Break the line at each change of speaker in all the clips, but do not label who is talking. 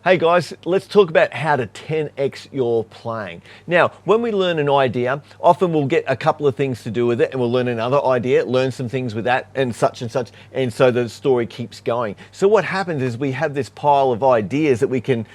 Hey guys, let's talk about how to 10x your playing. Now, when we learn an idea, often we'll get a couple of things to do with it and we'll learn another idea, learn some things with that and such, and so the story keeps going. So what happens is we have this pile of ideas that we can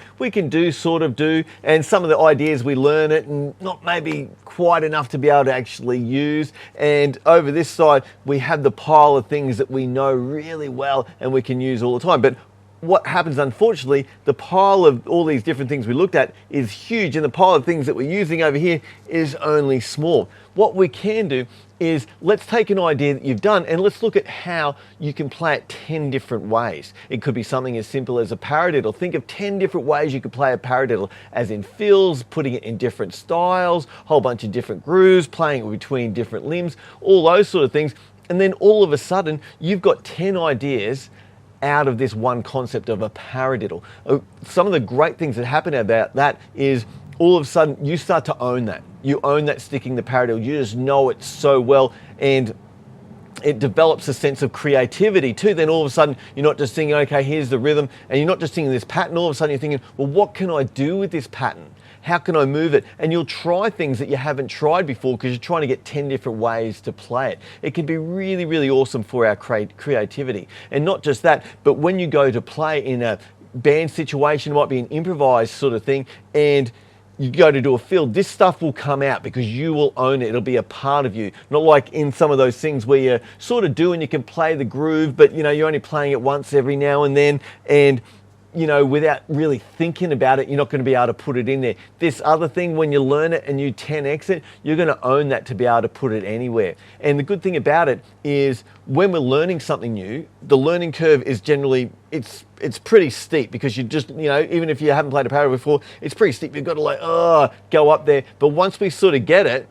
do, and some of the ideas we learn it and not maybe quite enough to be able to actually use. And over this side, we have the pile of things that we know really well and we can use all the time. But what happens, unfortunately, the pile of all these different things we looked at is huge, and the pile of things that we're using over here is only small. What we can do is let's take an idea that you've done and let's look at how you can play it 10 different ways. It could be something as simple as a paradiddle. Think of 10 different ways you could play a paradiddle, as in fills, putting it in different styles, a whole bunch of different grooves, playing it between different limbs, all those sort of things. And then all of a sudden, you've got 10 ideas out of this one concept of a paradiddle. Some of the great things that happen about that is all of a sudden you start to own that. You own that sticking the paradiddle. You just know it so well, and it develops a sense of creativity too. Then all of a sudden you're not just thinking, okay, here's the rhythm, and you're not just thinking this pattern. All of a sudden you're thinking, well, what can I do with this pattern? How can I move it? And you'll try things that you haven't tried before because you're trying to get 10 different ways to play it. It can be really, really awesome for our creativity. And not just that, but when you go to play in a band situation, it might be an improvised sort of thing, and you go to do a fill, this stuff will come out because you will own it. It'll be a part of you. Not like in some of those things where you sort of do and you can play the groove, but you know, you're only playing it once every now and then, and you know, without really thinking about it, you're not going to be able to put it in there. This other thing, when you learn it and you 10x it, you're going to own that to be able to put it anywhere. And the good thing about it is when we're learning something new, the learning curve is generally, it's pretty steep because you just, you know, even if you haven't played a paradiddle before, it's pretty steep. You've got to go up there. But once we sort of get it,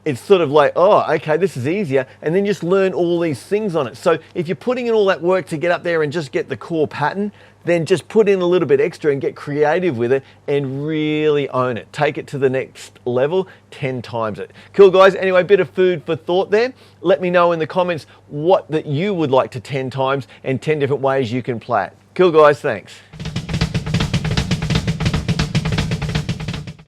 it's sort of like, oh, okay, this is easier. And then just learn all these things on it. So if you're putting in all that work to get up there and just get the core pattern, then just put in a little bit extra and get creative with it and really own it. Take it to the next level, 10 times it. Cool, guys. Anyway, bit of food for thought there. Let me know in the comments what that you would like to 10 times and 10 different ways you can play it. Cool, guys. Thanks.